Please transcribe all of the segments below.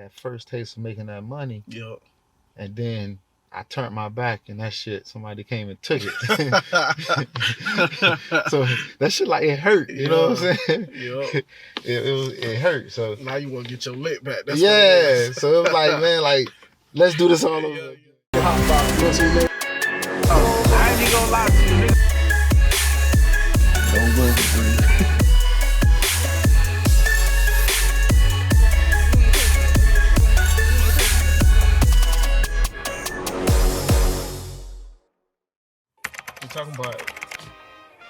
that first taste of making that money, Yeah. and then I turned my back and that shit, somebody came and took it. So that shit like it hurt, you know what I'm saying? Yeah. It hurt. So now you want to get your lick back. That's yeah. what it is. So it was like, man, like let's do this all over again. HotBox, what's your name? I ain't even gonna lie to you, nigga. Don't go for free. We're talking about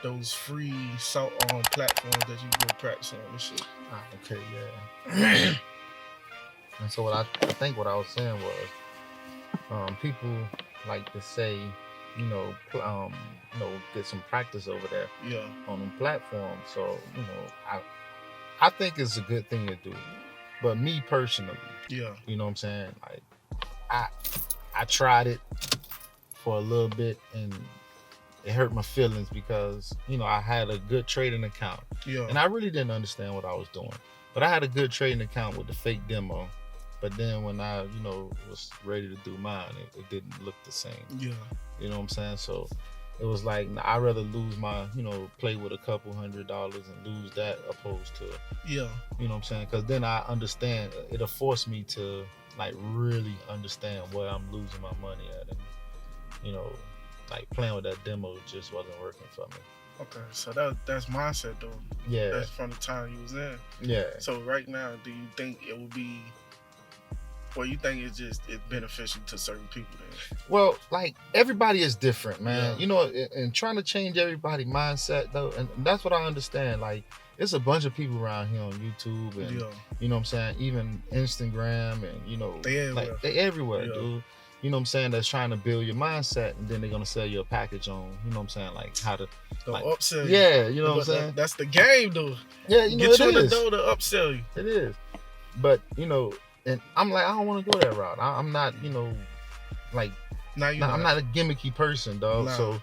those free platforms that you go practice on and shit. Okay, yeah. And so I think what I was saying was, people like to say, get some practice over there, on them platforms. So I think it's a good thing to do. But me personally, you know what I'm saying? Like I tried it for a little bit and it hurt my feelings because, I had a good trading account. And I really didn't understand what I was doing. But I had a good trading account with the fake demo. But then when I, was ready to do mine, it didn't look the same. You know what I'm saying? So it was like, I'd rather lose my, play with a couple $100 and lose that opposed to, you know what I'm saying? Because then I understand, it'll force me to like really understand where I'm losing my money at. And, like playing with that demo just wasn't working for me. Okay, so that's mindset though. Yeah. That's from the time you was in. Yeah. So right now, do you think it would be, or you think it's beneficial to certain people then? Well, like everybody is different, man. And trying to change everybody's mindset though, and that's what I understand. Like there's a bunch of people around here on YouTube and you know what I'm saying, even Instagram and they everywhere, dude. You know what I'm saying, that's trying to build your mindset, and then they're gonna sell you a package on, you know what I'm saying, like how to upsell you. Yeah, you know what I'm saying? That's the game though. Yeah, get you in the door to upsell you. It is. But and I'm like, I don't want to go that route. I'm not, like I'm not a gimmicky person, dog. Nah. So,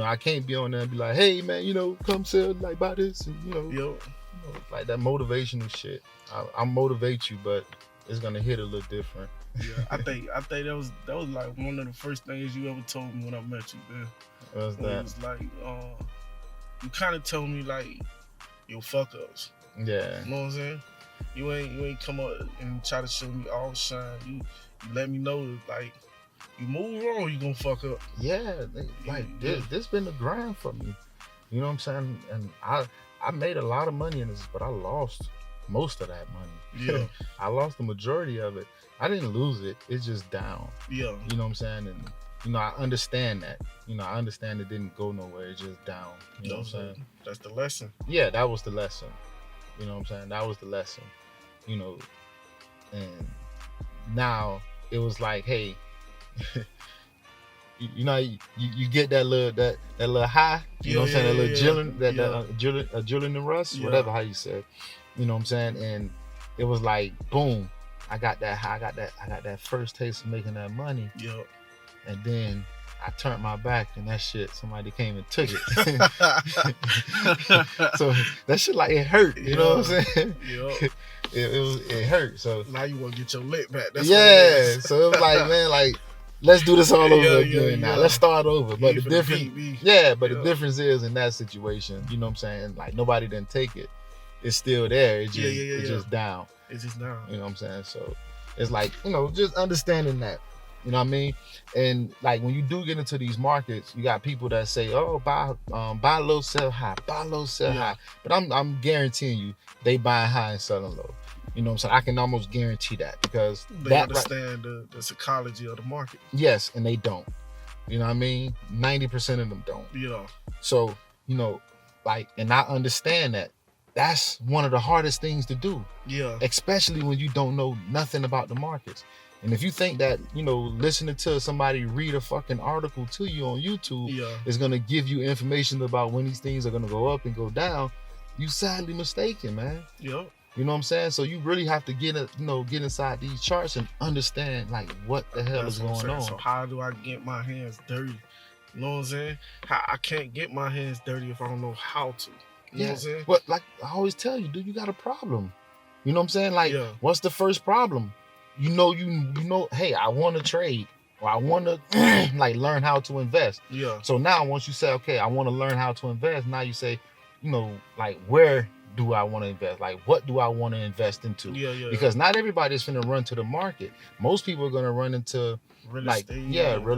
I can't be on there and be like, hey man, come sell, like buy this, and like that motivational shit. I'll motivate you, but it's gonna hit a little different. Yeah, I think that was like one of the first things you ever told me when I met you, man. What's that? It was like, you kind of told me like, your fuck ups. Yeah. You know what I'm saying? You ain't come up and try to show me all shine. You let me know like, you move wrong, you gonna fuck up. Yeah, this been the grind for me. You know what I'm saying? And I made a lot of money in this, but I lost most of that money. Yeah. I lost the majority of it. I didn't lose it. It's just down. Yeah. You know what I'm saying? And I understand that. I understand it didn't go nowhere. It's just down. You know what I'm saying? That's the lesson. Yeah, that was the lesson. You know what I'm saying? That was the lesson. And now it was like, hey, you get that little high. You know what I'm saying? That little adrenaline rush, whatever how you said. You know what I'm saying? And it was like, boom, I got that high. I got that first taste of making that money. And then I turned my back and that shit, somebody came and took it. So that shit like it hurt, you know what I'm saying? It hurt. So now you want to get your lick back. That's so it was like, man, like let's do this all over again now. Let's start over. But the difference is in that situation, you know what I'm saying? Like nobody didn't take it. It's still there. It's just down. It's just down. You know what I'm saying? So it's like, just understanding that. You know what I mean? And like when you do get into these markets, you got people that say, "Oh, buy low, sell high, buy low, sell high." But I'm guaranteeing you, they buying high and selling low. You know what I'm saying? I can almost guarantee that because they understand the psychology of the market. Yes, and they don't. You know what I mean? 90% of them don't. So and I understand that. That's one of the hardest things to do. Especially when you don't know nothing about the markets. And if you think that, listening to somebody read a fucking article to you on YouTube is going to give you information about when these things are going to go up and go down, you sadly mistaken, man. You know what I'm saying? So you really have to get inside these charts and understand like what the hell is going on. So how do I get my hands dirty? You know what I'm saying? I can't get my hands dirty if I don't know how to. You know what I'm saying? Well, like I always tell you, dude, you got a problem. You know what I'm saying? Like, what's the first problem? you know, hey, I want to trade, or I want to like learn how to invest. Yeah. So now once you say, okay, I want to learn how to invest, now you say, you know, like, where do I want to invest? Like, what do I want to invest into? Yeah. Because not everybody's going to run to the market. Most people are going to run into real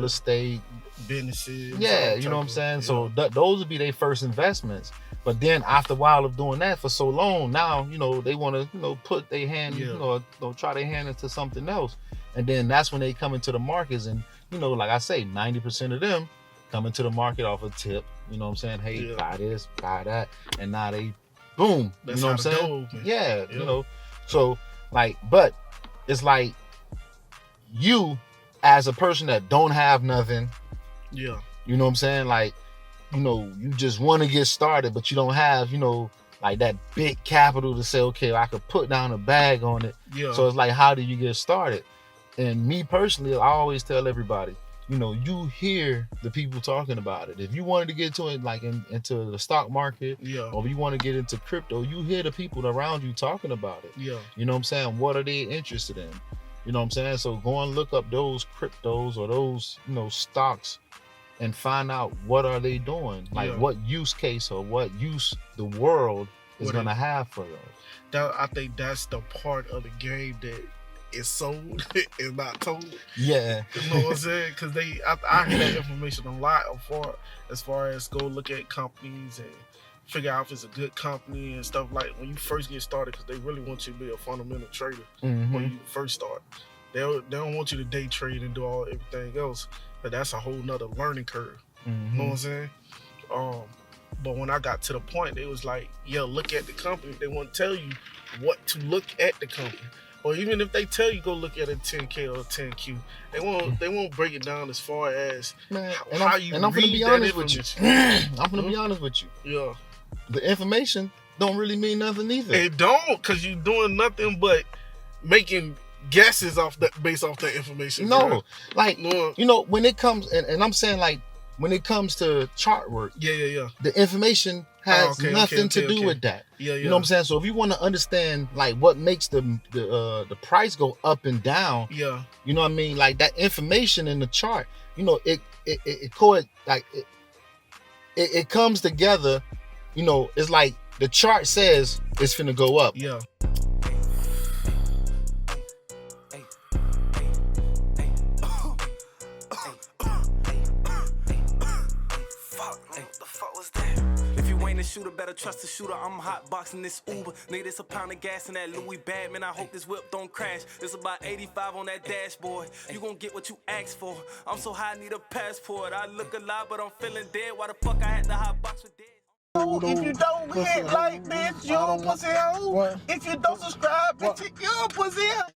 estate, businesses. Yeah, you know what I'm saying? So those would be their first investments. But then after a while of doing that for so long, now, you know, they want to, you know, put their hand, you know, try their hand into something else. And then that's when they come into the markets. And, you know, like I say, 90% of them come into the market off a tip. You know what I'm saying? Hey, buy this, buy that. And now they, boom. That's you know what I'm saying? Yeah, you know. So, like, but it's like you, as a person that don't have nothing, you know what I'm saying? Like, you know, you just want to get started, but you don't have, you know, like that big capital to say, okay, I could put down a bag on it. So it's like, how do you get started? And me personally, I always tell everybody, you know, you hear the people talking about it. If you wanted to get into it, like into the stock market, or if you want to get into crypto, you hear the people around you talking about it. You know what I'm saying? What are they interested in? You know what I'm saying? So go and look up those cryptos or those, you know, stocks and find out what are they doing, like what use case or what use the world is going to have for them. I think that's the part of the game that is sold is not told. Yeah. You know what I'm saying? Because I hear that information a lot as far as go look at companies and figure out if it's a good company and stuff, like when you first get started, because they really want you to be a fundamental trader when you first start. They don't want you to day trade and do everything else, but that's a whole nother learning curve. You know what I'm saying? But when I got to the point, they was like, yeah, look at the company. They won't tell you what to look at the company. Or even if they tell you go look at a 10K or a 10Q, they won't break it down as far as how you read that information. I'm gonna be honest with you. Yeah. The information don't really mean nothing either. It don't, because you're doing nothing but making guesses based off that information. No, bro. Like, you know, when it comes, and I'm saying, like, when it comes to chart work, the information has nothing to do with that. You know what I'm saying? So if you want to understand, like, what makes the price go up and down, you know what I mean? Like, that information in the chart, you know, it comes together. You know, it's like the chart says it's finna go up. Yeah. The shooter better trust the shooter. I'm hotboxing this Uber. Nigga, this a pound of gas in that Louis bag. Man, I hope this whip don't crash. It's about 85 on that dashboard. You gon' get what you asked for. I'm so high, I need a passport. I look alive, but I'm feeling dead. Why the fuck I had the hotbox with dead? If you don't hit like, bitch, you a pussy hoe. If you don't subscribe, bitch, you a pussy hoe.